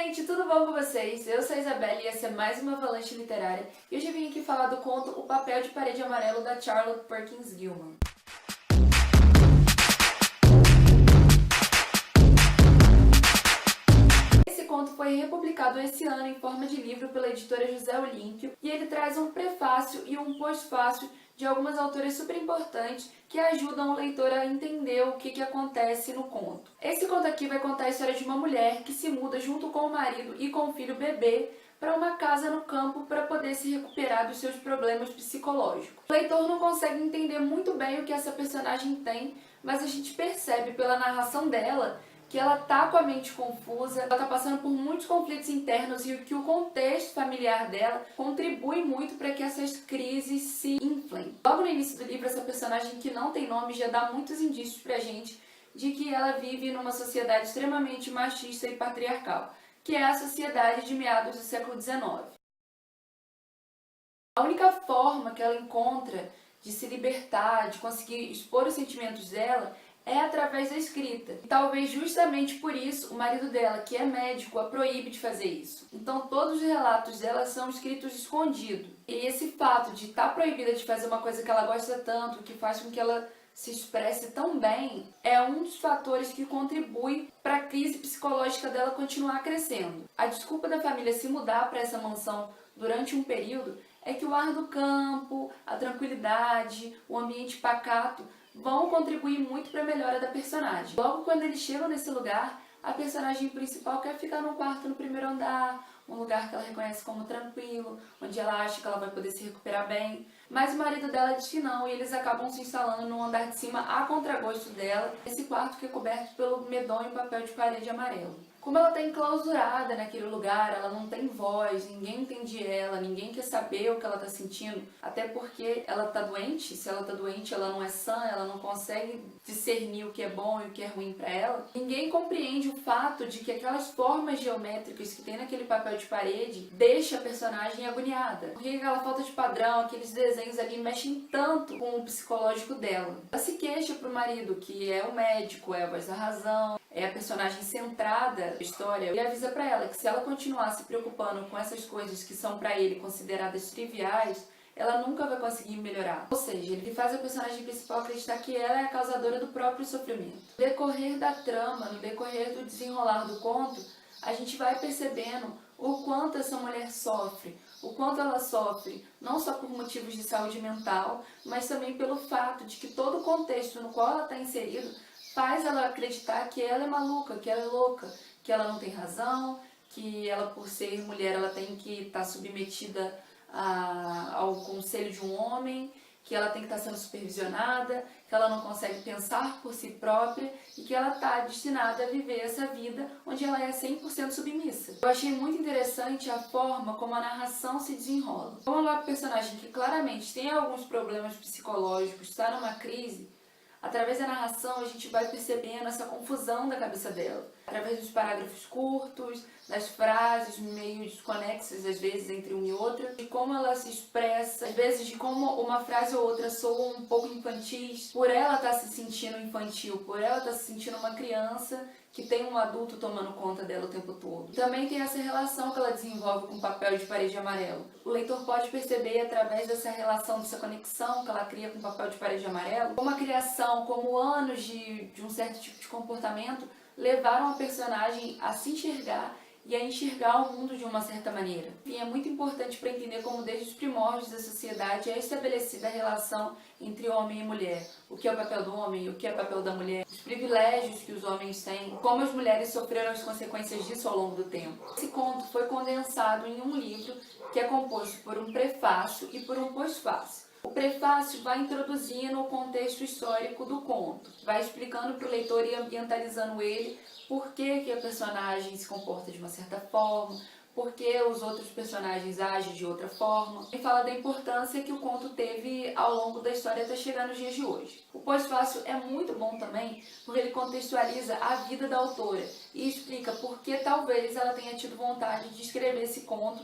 gente, tudo bom com vocês? Eu sou a Isabela e essa é mais uma Avalanche Literária e hoje eu vim aqui falar do conto O Papel de Parede Amarelo da Charlotte Perkins Gilman. Esse conto foi republicado esse ano em forma de livro pela editora José Olímpio e ele traz um prefácio e um pós-fácio de algumas autoras super importantes que ajudam o leitor a entender o que acontece no conto. Esse conto aqui vai contar a história de uma mulher que se muda junto com o marido e com o filho bebê para uma casa no campo para poder se recuperar dos seus problemas psicológicos. O leitor não consegue entender muito bem o que essa personagem tem, mas a gente percebe pela narração dela que ela tá com a mente confusa, ela tá passando por muitos conflitos internos e que o contexto familiar dela contribui muito para que essas crises se inflem. Logo no início do livro, essa personagem que não tem nome já dá muitos indícios pra gente de que ela vive numa sociedade extremamente machista e patriarcal, que é a sociedade de meados do século XIX. A única forma que ela encontra de se libertar, de conseguir expor os sentimentos dela, é através da escrita. E talvez justamente por isso o marido dela, que é médico, a proíbe de fazer isso. Então todos os relatos dela são escritos escondidos. E esse fato de estar proibida de fazer uma coisa que ela gosta tanto, que faz com que ela se expresse tão bem, é um dos fatores que contribui para a crise psicológica dela continuar crescendo. A desculpa da família se mudar para essa mansão durante um período é que o ar do campo, a tranquilidade, o ambiente pacato vão contribuir muito para a melhora da personagem. Logo quando eles chegam nesse lugar, a personagem principal quer ficar num quarto no primeiro andar, um lugar que ela reconhece como tranquilo, onde ela acha que ela vai poder se recuperar bem. Mas o marido dela diz que não, e eles acabam se instalando no andar de cima a contragosto dela, esse quarto que é coberto pelo medonho papel de parede amarelo. Como ela está enclausurada naquele lugar, ela não tem voz, ninguém entende ela, ninguém quer saber o que ela está sentindo, até porque ela está doente. Se ela está doente, ela não é sã, ela não consegue discernir o que é bom e o que é ruim para ela. Ninguém compreende o fato de que aquelas formas geométricas que tem naquele papel de parede deixa a personagem agoniada. Porque aquela falta de padrão, aqueles desenhos ali mexem tanto com o psicológico dela. Ela se queixa pro marido, que é o médico, é a voz da razão, é a personagem centrada da história, e avisa pra ela que se ela continuar se preocupando com essas coisas que são pra ele consideradas triviais, ela nunca vai conseguir melhorar. Ou seja, ele faz a personagem principal acreditar que ela é a causadora do próprio sofrimento. No decorrer da trama, no decorrer do desenrolar do conto, a gente vai percebendo o quanto essa mulher sofre, o quanto ela sofre, não só por motivos de saúde mental, mas também pelo fato de que todo o contexto no qual ela está inserida faz ela acreditar que ela é maluca, que ela é louca, que ela não tem razão, que ela, por ser mulher, ela tem que estar submetida ao conselho de um homem, que ela tem que estar sendo supervisionada, que ela não consegue pensar por si própria e que ela está destinada a viver essa vida onde ela é 100% submissa. Eu achei muito interessante a forma como a narração se desenrola. Como ela é uma personagem que claramente tem alguns problemas psicológicos, está numa crise, através da narração, a gente vai percebendo essa confusão da cabeça dela. Através dos parágrafos curtos, das frases meio desconexas, às vezes, entre uma e outra, de como ela se expressa, às vezes de como uma frase ou outra soa um pouco infantis, por ela estar se sentindo infantil, por ela estar se sentindo uma criança que tem um adulto tomando conta dela o tempo todo. Também tem essa relação que ela desenvolve com o papel de parede amarelo. O leitor pode perceber, através dessa relação, dessa conexão que ela cria com o papel de parede amarelo, como a criação, como anos de um certo tipo de comportamento levaram a personagem a se enxergar e a enxergar o mundo de uma certa maneira. E é muito importante para entender como desde os primórdios da sociedade é estabelecida a relação entre homem e mulher. O que é o papel do homem, o que é o papel da mulher, os privilégios que os homens têm, como as mulheres sofreram as consequências disso ao longo do tempo. Esse conto foi condensado em um livro que é composto por um prefácio e por um pós-fácio. O prefácio vai introduzindo o contexto histórico do conto, vai explicando para o leitor e ambientalizando ele por que a personagem se comporta de uma certa forma, por que os outros personagens agem de outra forma, e fala da importância que o conto teve ao longo da história até chegar nos dias de hoje. O pós-fácio é muito bom também porque ele contextualiza a vida da autora e explica por que talvez ela tenha tido vontade de escrever esse conto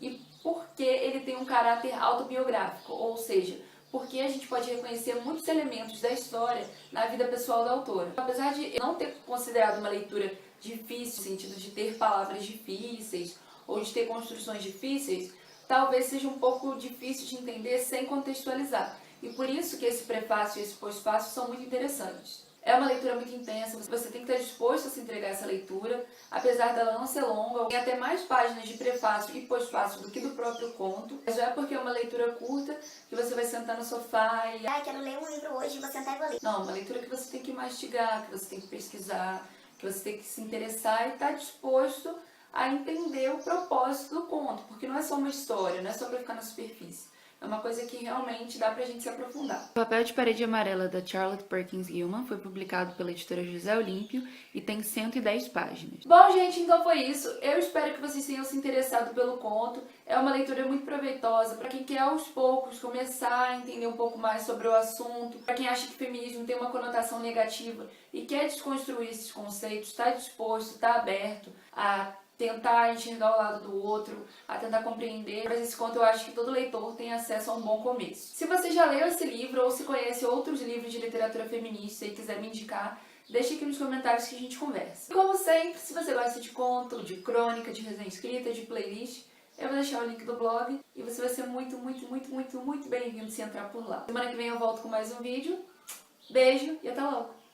e porque ele tem um caráter autobiográfico, ou seja, porque a gente pode reconhecer muitos elementos da história na vida pessoal da autora. Apesar de eu não ter considerado uma leitura difícil, no sentido de ter palavras difíceis ou de ter construções difíceis, talvez seja um pouco difícil de entender sem contextualizar. E por isso que esse prefácio e esse pós-fácio são muito interessantes. É uma leitura muito intensa, você tem que estar disposto a se entregar a essa leitura, apesar dela não ser longa, tem até mais páginas de prefácio e pós-fácio do que do próprio conto. Mas não é porque é uma leitura curta que você vai sentar no sofá e... quero ler um livro hoje, vou sentar e vou ler. Não, uma leitura que você tem que mastigar, que você tem que pesquisar, que você tem que se interessar e estar disposto a entender o propósito do conto, porque não é só uma história, não é só para ficar na superfície. É uma coisa que realmente dá pra gente se aprofundar. O Papel de Parede Amarela, da Charlotte Perkins Gilman, foi publicado pela editora José Olímpio e tem 110 páginas. Bom, gente, então foi isso. Eu espero que vocês tenham se interessado pelo conto. É uma leitura muito proveitosa para quem quer aos poucos começar a entender um pouco mais sobre o assunto, para quem acha que feminismo tem uma conotação negativa e quer desconstruir esses conceitos, está disposto, está aberto a tentar enxergar o lado do outro, a tentar compreender. Mas esse conto eu acho que todo leitor tem acesso a um bom começo. Se você já leu esse livro ou se conhece outros livros de literatura feminista e quiser me indicar, deixa aqui nos comentários que a gente conversa. E como sempre, se você gosta de conto, de crônica, de resenha escrita, de playlist, eu vou deixar o link do blog e você vai ser muito bem-vindo se entrar por lá. Semana que vem eu volto com mais um vídeo. Beijo e até logo!